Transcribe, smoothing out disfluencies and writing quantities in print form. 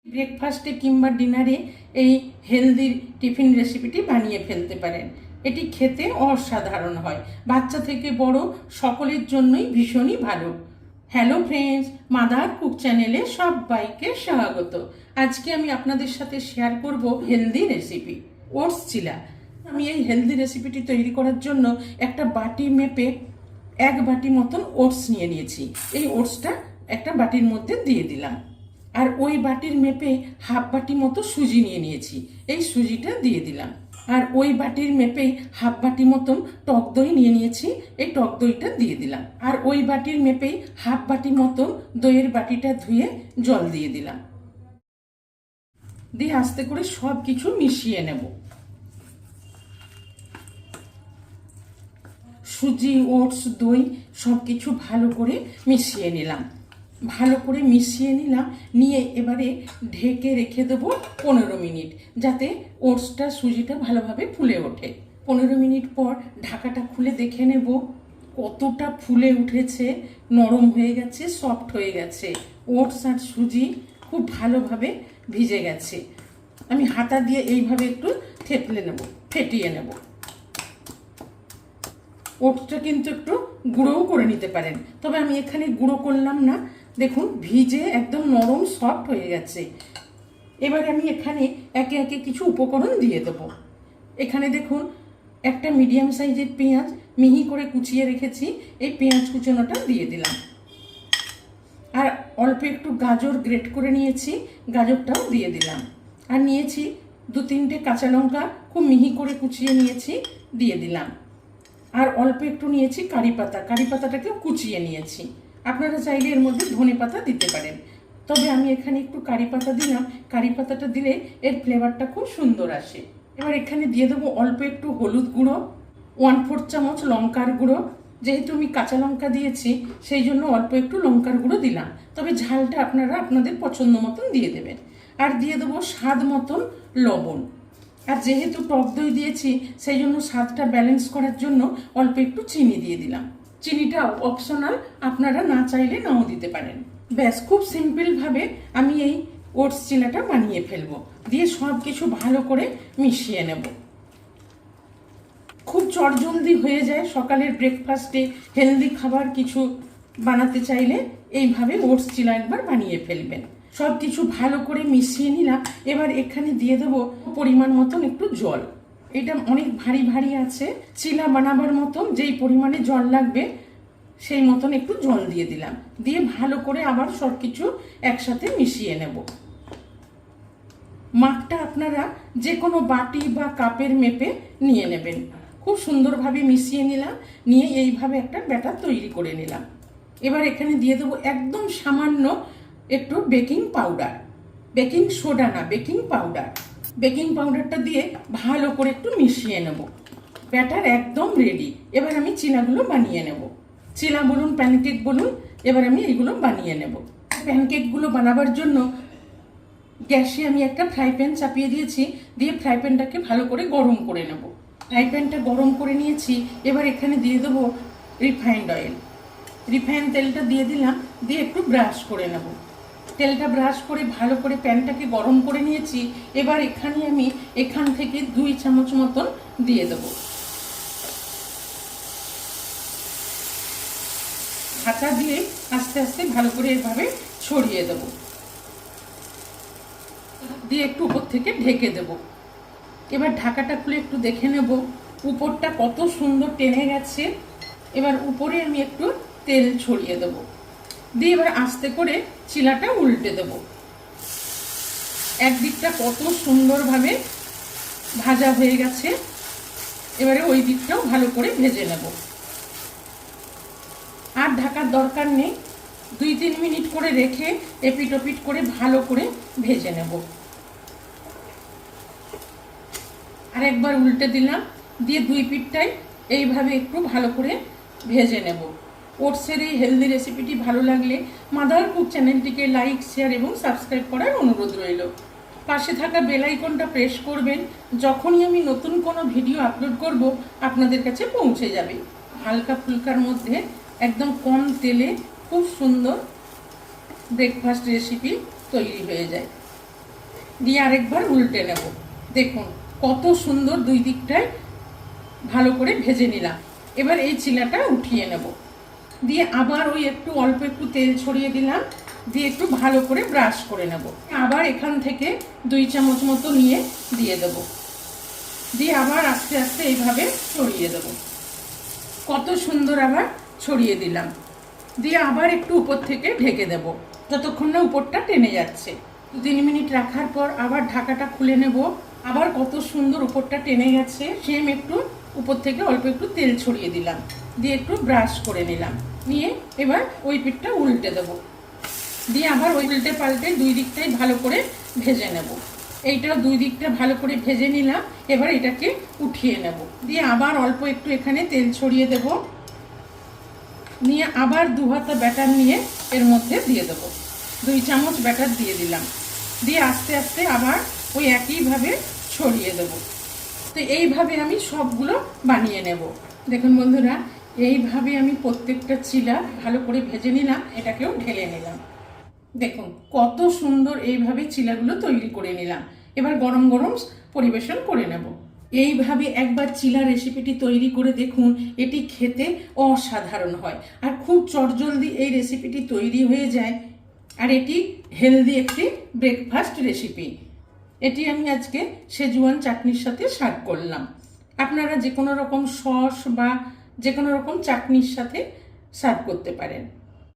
ব্রেকফাস্টে কিংবা ডিনারে এই হেলদি টিফিন রেসিপিটি বানিয়ে ফেলতে পারেন। এটি খেতে অসাধারণ হয়, বাচ্চা থেকে বড় সকলের জন্যই ভীষণই ভালো। হ্যালো ফ্রেন্ডস, মাদার কুক চ্যানেলে সবাইকে স্বাগত। আজকে আমি আপনাদের সাথে শেয়ার করব হেলদি রেসিপি ওটস চিলা। আমি এই হেলদি রেসিপিটি তৈরি করার জন্য একটা বাটি মেপে 1 বাটি মতন ওটস নিয়ে নিয়েছি। এই ওটসটা একটা বাটির মধ্যে দিয়ে দিলাম। আর ওই বাটির মেপে 1/2 বাটি মতো সুজি নিয়ে নিয়েছি, এই সুজিটা দিয়ে দিলাম। আর ওই বাটির মেপে 1/2 বাটি মতন টক দই নিয়ে নিয়েছি, এই টক দইটা দিয়ে দিলাম। আর ওই বাটির মেপে 1/2 বাটি মতন দইয়ের বাটিটা ধুয়ে জল দিয়ে দিলাম। দিয়ে আস্তে করে সব কিছু মিশিয়ে নেব। সুজি, ওটস, দই সব কিছু ভালো করে মিশিয়ে নিলাম। নিয়ে এবারে ঢেকে রেখে দেবো 15 মিনিট, যাতে ওটসটা সুজিটা ভালোভাবে ফুলে ওঠে। 15 মিনিট পর ঢাকাটা খুলে দেখে নেব কতটা ফুলে উঠেছে, নরম হয়ে গেছে, সফট হয়ে গেছে। ওটস আর সুজি খুব ভালোভাবে ভিজে গেছে। আমি হাতা দিয়ে এইভাবে একটু ফেটিয়ে নেব। ওটসটা কিন্তু একটু গুঁড়োও করে নিতে পারেন, তবে আমি এখানে গুঁড়ো করলাম না। দেখুন ভিজে একদম নরম সফট হয়ে গেছে। এবার আমি এখানে একে একে কিছু উপকরণ দিয়ে দেবো। এখানে দেখুন একটা মিডিয়াম সাইজের পেঁয়াজ মিহি করে কুচিয়ে রেখেছি, এই পেঁয়াজ কুচোনোটা দিয়ে দিলাম। আর অল্প একটু গাজর গ্রেট করে নিয়েছি, গাজরটাও দিয়ে দিলাম। আর নিয়েছি 2-3টে কাঁচা লঙ্কা খুব মিহি করে কুচিয়ে নিয়েছি, দিয়ে দিলাম। আর অল্প একটু নিয়েছি কারি পাতাটাকেও কুচিয়ে নিয়েছি। আপনারা চাইলে এর মধ্যে ধনে পাতা দিতে পারেন, তবে আমি এখানে একটু কারি পাতা দিলাম। কারি পাতাটা দিলে এর ফ্লেভারটা খুব সুন্দর আসে। এবার এখানে দিয়ে দেবো অল্প একটু হলুদ গুঁড়ো, 1/4 চামচ লঙ্কার গুঁড়ো। যেহেতু আমি কাঁচা লঙ্কা দিয়েছি সেই জন্য অল্প একটু লঙ্কার গুঁড়ো দিলাম, তবে ঝালটা আপনারা আপনাদের পছন্দ মতন দিয়ে দেবেন। আর দিয়ে দেবো স্বাদ মতন লবণ। আর যেহেতু টক দই দিয়েছি সেই জন্য স্বাদটা ব্যালেন্স করার জন্য অল্প একটু চিনি দিয়ে দিলাম। চিনিটা অপশনাল, আপনারা না চাইলে নাও দিতে পারেন। ব্যাস, খুব সিম্পলভাবে আমি এই ওটস চিলাটা বানিয়ে ফেলবো। দিয়ে সব কিছু ভালো করে মিশিয়ে নেব। খুব চটজলদি হয়ে যায়। সকালের ব্রেকফাস্টে হেলদি খাবার কিছু বানাতে চাইলে এইভাবে ওটস চিলা একবার বানিয়ে ফেলবেন। সব কিছু ভালো করে মিশিয়ে নিলাম। এবার এখানে দিয়ে দেবো পরিমাণ মতন একটু জল। এটা অনেক ভারী ভারী আছে, চিলা বানাবার মতন যেই পরিমাণে জল লাগবে সেই মতন একটু জল দিয়ে দিলাম। দিয়ে ভালো করে আবার সব কিছু একসাথে মিশিয়ে নেব। মাপটা আপনারা যে কোনো বাটি বা কাপের মেপে নিয়ে নেবেন। খুব সুন্দরভাবে মিশিয়ে নিলাম, নিয়ে এইভাবে একটা ব্যাটার তৈরি করে নিলাম। এবার এখানে দিয়ে দেবো একদম সামান্য একটু বেকিং পাউডার, বেকিং সোডা না, বেকিং পাউডার। বেকিং পাউডারটা দিয়ে ভালো করে একটু মিশিয়ে নেব। ব্যাটার একদম রেডি। এবার আমি চিলাগুলো বানিয়ে নেব। চিলা বলুন, প্যানকেক বলুন, এবার আমি এগুলো বানিয়ে নেব। প্যানকেকগুলো বানাবার জন্য গ্যাসে আমি একটা ফ্রাই প্যান চাপিয়ে দিয়েছি, দিয়ে ফ্রাই প্যানটাকে ভালো করে গরম করে নেব। ফ্রাই প্যানটা গরম করে নিয়েছি। এবার এখানে দিয়ে দেবো রিফাইন্ড অয়েল। রিফাইন্ড তেলটা দিয়ে দিলাম, দিয়ে একটু ব্রাশ করে নেব। তেলটা ব্রাশ করে ভালো করে প্যানটাকে গরম করে নিয়েছি। এবার এখানে আমি এখান থেকে 2 চামচ মতন দিয়ে দেব। ঢাকা দিয়ে আস্তে আস্তে ভালো করে এভাবে ছড়িয়ে দেব, দিয়ে একটু উপর থেকে ঢেকে দেব। এবার ঢাকাটা খুলে একটু দেখে নেব উপরটা কত সুন্দর টেনে গেছে। এবার উপরে আমি একটু তেল ছড়িয়ে দেব, দিয়ে এবার আস্তে করে চিলাটা উল্টে দেব। একদিকটা কত সুন্দরভাবে ভাজা হয়ে গেছে, এবারে ওই দিকটাও ভালো করে ভেজে নেব। আর ঢাকার দরকার নেই, 2-3 মিনিট করে রেখে এপিট ওপিট করে ভালো করে ভেজে নেব। আর একবার উল্টে দিলাম, দিয়ে 2 পিঠটাই এইভাবে একটু ভালো করে ভেজে নেব। ওটসের এই হেলদি রেসিপিটি ভালো লাগলে মাদার কুক চ্যানেলটিকে লাইক, শেয়ার এবং সাবস্ক্রাইব করার অনুরোধ রইল। পাশে থাকা বেল আইকনটা প্রেস করবেন, যখনই আমি নতুন কোনো ভিডিও আপলোড করব আপনাদের কাছে পৌঁছে যাবে। হালকা ফুলকার মধ্যে একদম কম তেলে খুব সুন্দর ব্রেকফাস্ট রেসিপি তৈরি হয়ে যায়। দিয়ে আরেকবার উল্টে নেব। দেখুন কত সুন্দর দুই দিকটায় ভালো করে ভেজে নিলাম। এবার এই চিলাটা উঠিয়ে নেব, দিয়ে আবার ওই একটু অল্প একটু তেল ছড়িয়ে দিলাম, দিয়ে একটু ভালো করে ব্রাশ করে নেব। আবার এখান থেকে 2 চামচ মতো নিয়ে দিয়ে দেব, দিয়ে আবার আস্তে আস্তে এইভাবে ছড়িয়ে দেব। কত সুন্দর আবার ছড়িয়ে দিলাম, দিয়ে আবার একটু উপর থেকে ঢেকে দেব যতক্ষণ না উপরটা টেনে যাচ্ছে। 2-3 মিনিট রাখার পর আবার ঢাকাটা খুলে নেব। আবার কত সুন্দর উপরটা টেনে গেছে। সেম একটু উপর থেকে অল্প একটু তেল ছড়িয়ে দিলাম, দিয়ে একটু ব্রাশ করে নিলাম, নিয়ে এবার ওই পিঠটা উল্টে দেব, দিয়ে আবার ওই উল্টে পাল্টে 2 দিকটাই ভালো করে ভেজে নেব। এইটাও 2 দিকটা ভালো করে ভেজে নিলাম। এবার এটাকে উঠিয়ে নেব, দিয়ে আবার অল্প একটু এখানে তেল ছড়িয়ে দেব, নিয়ে আবার 2 হাতা ব্যাটার নিয়ে এর মধ্যে দিয়ে দেবো। 2 চামচ ব্যাটার দিয়ে দিলাম, দিয়ে আস্তে আস্তে আবার ওই একইভাবে ছড়িয়ে দেব। তো এইভাবে আমি সবগুলো বানিয়ে নেব। দেখুন বন্ধুরা, এইভাবে আমি প্রত্যেকটা চিলা ভালো করে ভেজে নিলাম, এটাকেও ঢেলে নিলাম। দেখুন কত সুন্দর এইভাবে চিলাগুলো তৈরি করে নিলাম। এবার গরম গরম পরিবেশন করে নেব। এইভাবে একবার চিলা রেসিপিটি তৈরি করে দেখুন, এটি খেতে অসাধারণ হয় আর খুব চটজলদি এই রেসিপিটি তৈরি হয়ে যায়। আর এটি হেলদি একটি ব্রেকফাস্ট রেসিপি। এটি আমি আজকে সেজুয়ান চাটনির সাথে সার্ভ করলাম। আপনারা যে কোনো রকম সস বা যে কোনো রকম চাটনির সাথে সার্ভ করতে পারেন।